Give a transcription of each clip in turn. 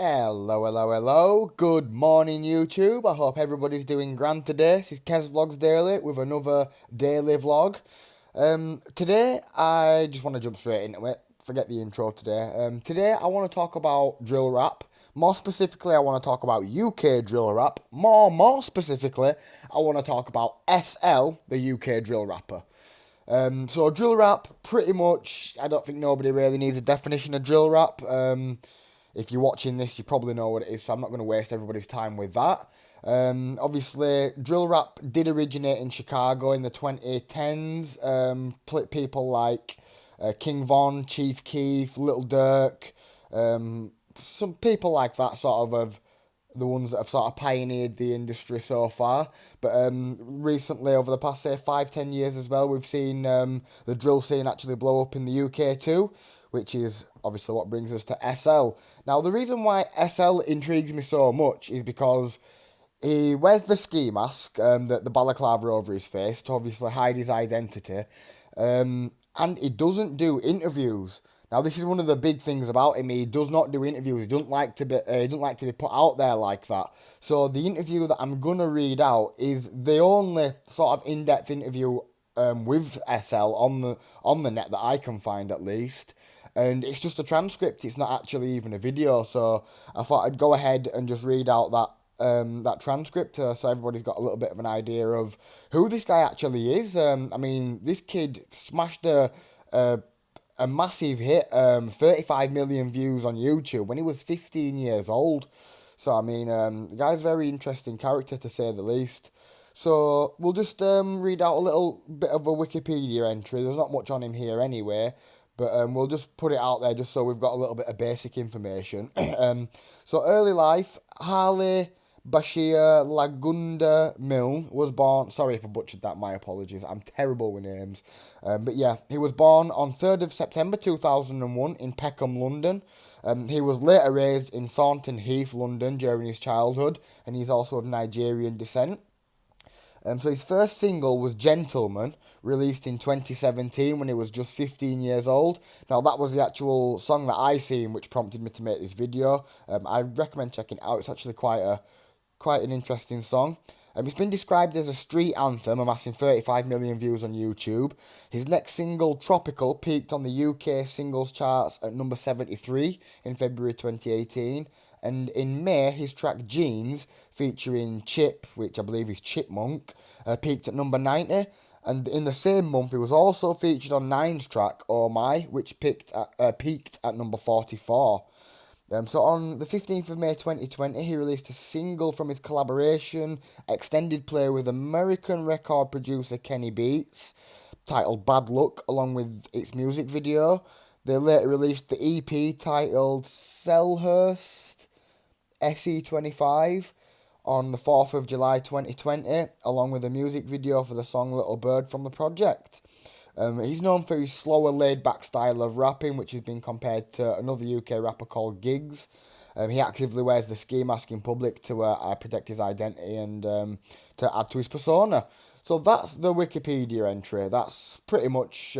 Hello, hello, hello. Good morning, YouTube. I hope everybody's doing grand today. This is Kez Vlogs Daily with another daily vlog. Today, I just want to jump straight into it. Forget the intro today. Today, I want to talk about drill rap. More specifically, I want to talk about UK drill rap. More specifically, I want to talk about SL, the UK drill rapper. So drill rap, pretty much, I don't think nobody really needs a definition of drill rap. If you're watching this, you probably know what it is, so I'm not going to waste everybody's time with that. Obviously, drill rap did originate in Chicago in the 2010s. People like King Von, Chief Keef, Little Durk, some people like that sort of the ones that have sort of pioneered the industry so far. But recently, over the past, say, 5, 10 years as well, we've seen the drill scene actually blow up in the UK too, which is obviously what brings us to SL. Now, the reason why SL intrigues me so much is because he wears the ski mask, the balaclava over his face to obviously hide his identity, and he doesn't do interviews. Now, this is one of the big things about him. He does not do interviews. He doesn't like to be. He doesn't like to be put out there like that. So the interview that I'm gonna read out is the only sort of in-depth interview with SL on the net that I can find at least. And it's just a transcript. It's not actually even a video. So I thought I'd go ahead and just read out that transcript so everybody's got a little bit of an idea of who this guy actually is. I mean, this kid smashed a massive hit, 35 million views on YouTube when he was 15 years old. So, I mean, the guy's a very interesting character to say the least. So, we'll just read out a little bit of a Wikipedia entry. There's not much on him here anyway, but we'll just put it out there just so we've got a little bit of basic information. So, early life, Harley Bashir Lagunda Milne was born. Sorry if I butchered that, my apologies. I'm terrible with names. But yeah, he was born on 3rd of September 2001 in Peckham, London. He was later raised in Thornton Heath, London during his childhood, and he's also of Nigerian descent. So his first single was Gentleman, released in 2017 when he was just 15 years old. Now that was the actual song that I seen which prompted me to make this video. I recommend checking it out. It's actually quite an interesting song. It's been described as a street anthem, amassing 35 million views on YouTube. His next single, Tropical, peaked on the UK singles charts at number 73 in February 2018. And in May, his track Jeans, featuring Chip, which I believe is Chipmunk, peaked at number 90. And in the same month, he was also featured on Nine's track, Oh My, which peaked at number 44. So on the 15th of May 2020, he released a single from his collaboration, extended play with American record producer Kenny Beats, titled Bad Luck, along with its music video. They later released the EP titled Selhurst SE25 on the 4th of July 2020, along with a music video for the song Little Bird from the project. He's known for his slower, laid-back style of rapping, which has been compared to another UK rapper called Giggs. He actively wears the ski mask in public to protect his identity and to add to his persona. So that's the Wikipedia entry. That's pretty much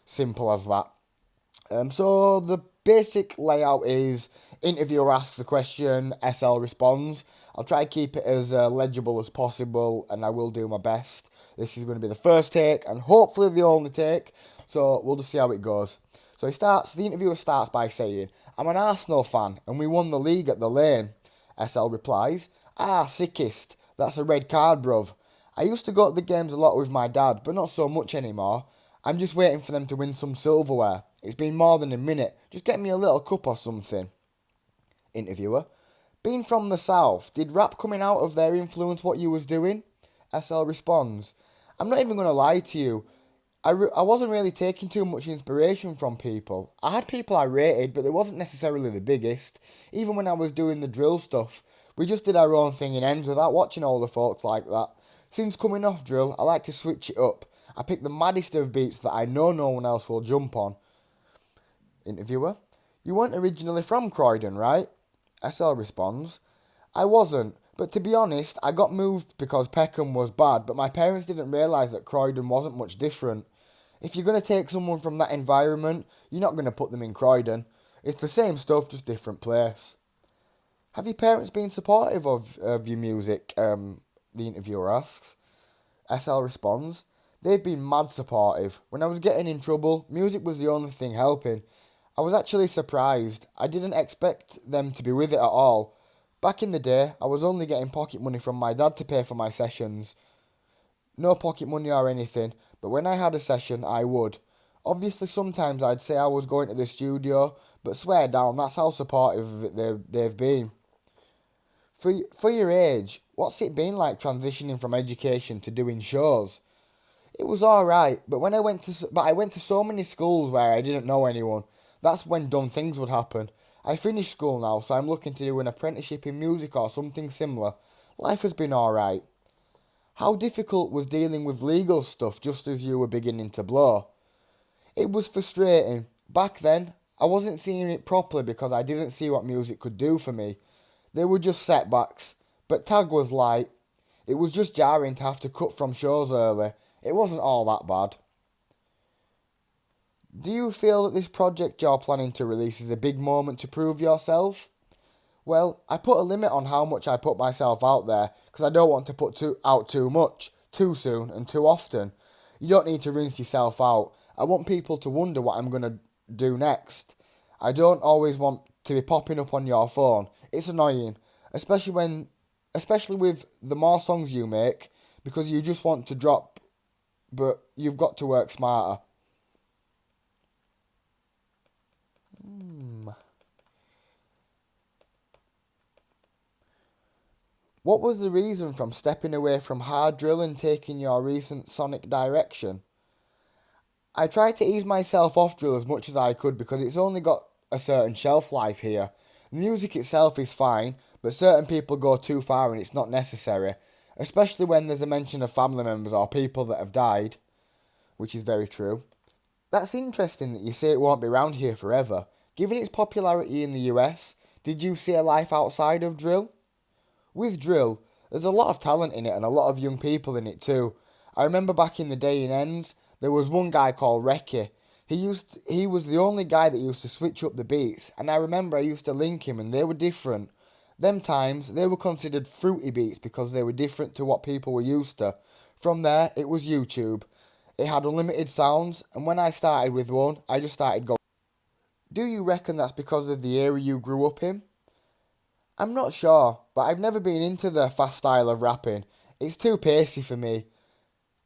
simple as that. So the basic layout is interviewer asks a question, SL responds. I'll try to keep it as legible as possible, and I will do my best. This is going to be the first take, and hopefully the only take, so we'll just see how it goes. So the interviewer starts by saying, I'm an Arsenal fan, and we won the league at the Lane. SL replies, sickest, that's a red card, bruv. I used to go to the games a lot with my dad, but not so much anymore. I'm just waiting for them to win some silverware. It's been more than a minute. Just get me a little cup or something. Interviewer. Being from the south, did rap coming out of there influence what you was doing? SL responds. I'm not even going to lie to you. I wasn't really taking too much inspiration from people. I had people I rated, but they wasn't necessarily the biggest. Even when I was doing the drill stuff, we just did our own thing in ends without watching all the folks like that. Since coming off drill, I like to switch it up. I pick the maddest of beats that I know no one else will jump on. Interviewer. You weren't originally from Croydon, right? SL responds. I wasn't, but to be honest, I got moved because Peckham was bad, but my parents didn't realise that Croydon wasn't much different. If you're going to take someone from that environment, you're not going to put them in Croydon. It's the same stuff, just different place. Have your parents been supportive of your music? The interviewer asks. SL responds, they've been mad supportive. When I was getting in trouble, music was the only thing helping. I was actually surprised. I didn't expect them to be with it at all. Back in the day, I was only getting pocket money from my dad to pay for my sessions. No pocket money or anything, but when I had a session, I would. Obviously, sometimes I'd say I was going to the studio, but swear down, that's how supportive of it they've been. For your age, what's it been like transitioning from education to doing shows? It was all right, but I went to so many schools where I didn't know anyone. That's when dumb things would happen. I finished school now, so I'm looking to do an apprenticeship in music or something similar. Life has been all right. How difficult was dealing with legal stuff just as you were beginning to blow? It was frustrating. Back then, I wasn't seeing it properly because I didn't see what music could do for me. They were just setbacks. But tag was light. It was just jarring to have to cut from shows early. It wasn't all that bad. Do you feel that this project you're planning to release is a big moment to prove yourself? Well, I put a limit on how much I put myself out there because I don't want to put out too much, too soon, and too often. You don't need to rinse yourself out. I want people to wonder what I'm going to do next. I don't always want to be popping up on your phone. It's annoying, especially with the more songs you make because you just want to drop, but you've got to work smarter. What was the reason from stepping away from hard drill and taking your recent sonic direction? I tried to ease myself off drill as much as I could because it's only got a certain shelf life here. The music itself is fine, but certain people go too far and it's not necessary, especially when there's a mention of family members or people that have died, which is very true. That's interesting that you say it won't be around here forever. Given its popularity in the US, did you see a life outside of drill? With drill, there's a lot of talent in it and a lot of young people in it too. I remember back in the day in ends, there was one guy called Recky. He was the only guy that used to switch up the beats, and I remember I used to link him and they were different. Them times, they were considered fruity beats because they were different to what people were used to. From there, it was YouTube. It had unlimited sounds, and when I started with one, I just started going. Do you reckon that's because of the era you grew up in? I'm not sure, but I've never been into the fast style of rapping. It's too pacey for me.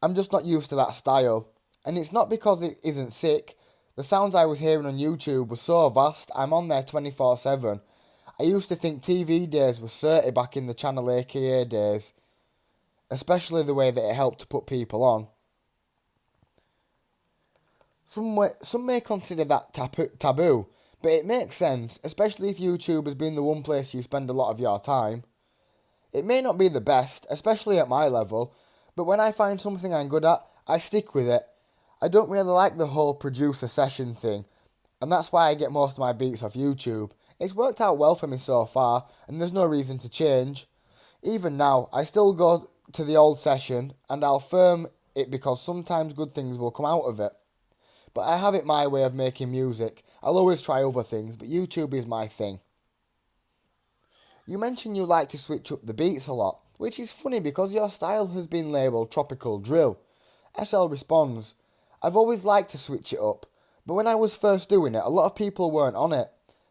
I'm just not used to that style. And it's not because it isn't sick. The sounds I was hearing on YouTube were so vast, I'm on there 24/7. I used to think TV days were certain back in the Channel AKA days, especially the way that it helped to put people on. Some may consider that taboo, but it makes sense, especially if YouTube has been the one place you spend a lot of your time. It may not be the best, especially at my level, but when I find something I'm good at, I stick with it. I don't really like the whole producer session thing, and that's why I get most of my beats off YouTube. It's worked out well for me so far, and there's no reason to change. Even now, I still go to the old session, and I'll firm it because sometimes good things will come out of it. But I have it my way of making music. I'll always try other things, but YouTube is my thing. You mentioned you like to switch up the beats a lot, which is funny because your style has been labelled tropical drill. SL responds, I've always liked to switch it up, but when I was first doing it, a lot of people weren't on it.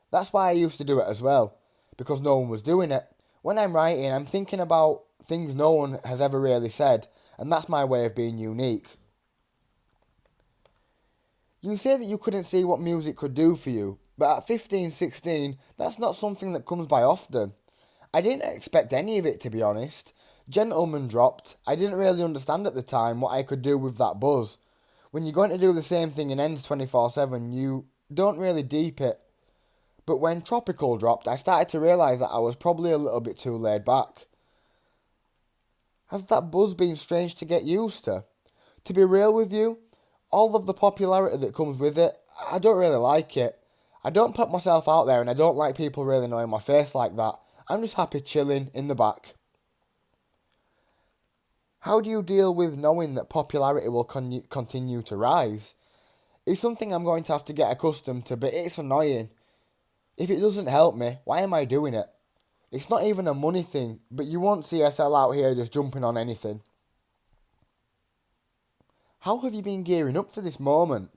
That's why I used to do it as well, because no one was doing it. When I'm writing, I'm thinking about things no one has ever really said, and that's my way of being unique. You say that you couldn't see what music could do for you, but at 15, 16, that's not something that comes by often. I didn't expect any of it, to be honest. Gentleman dropped. I didn't really understand at the time what I could do with that buzz. When you're going to do the same thing in ends 24/7, you don't really deep it. But when Tropical dropped, I started to realise that I was probably a little bit too laid back. Has that buzz been strange to get used to? To be real with you, all of the popularity that comes with it, I don't really like it. I don't put myself out there and I don't like people really knowing my face like that. I'm just happy chilling in the back. How do you deal with knowing that popularity will continue to rise? It's something I'm going to have to get accustomed to, but it's annoying. If it doesn't help me, why am I doing it? It's not even a money thing, but you won't see SL out here just jumping on anything. How have you been gearing up for this moment?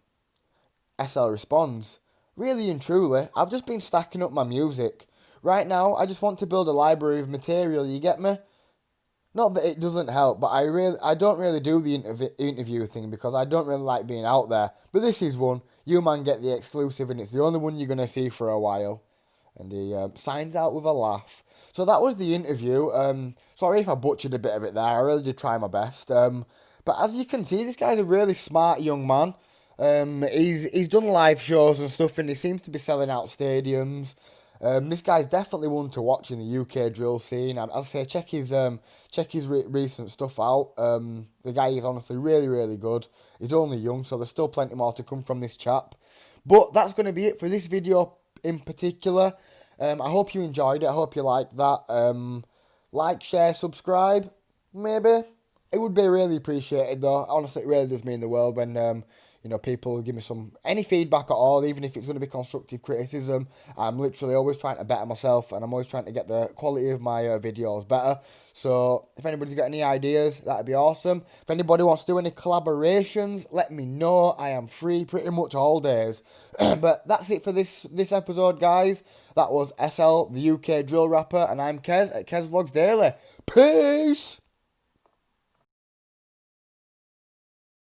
SL responds, really and truly, I've just been stacking up my music. Right now, I just want to build a library of material, you get me? Not that it doesn't help, but I don't really do the interview thing because I don't really like being out there. But this is one. You man get the exclusive, and it's the only one you're gonna see for a while. And he signs out with a laugh. So that was the interview. Sorry if I butchered a bit of it there. I really did try my best. But as you can see, this guy's a really smart young man. He's done live shows and stuff, and he seems to be selling out stadiums. This guy's definitely one to watch in the UK drill scene. As I say, check his recent stuff out. The guy is honestly really, really good. He's only young, so there's still plenty more to come from this chap. But that's going to be it for this video in particular. I hope you enjoyed it. I hope you liked that. Like, share, subscribe, maybe. It would be really appreciated though. Honestly, it really does mean the world when people give me any feedback at all, even if it's going to be constructive criticism. I'm literally always trying to better myself, and I'm always trying to get the quality of my videos better. So if anybody's got any ideas, that'd be awesome. If anybody wants to do any collaborations, let me know. I am free pretty much all days. But that's it for this episode, guys. That was SL, the UK drill rapper, and I'm Kez at Kez Vlogs Daily. Peace!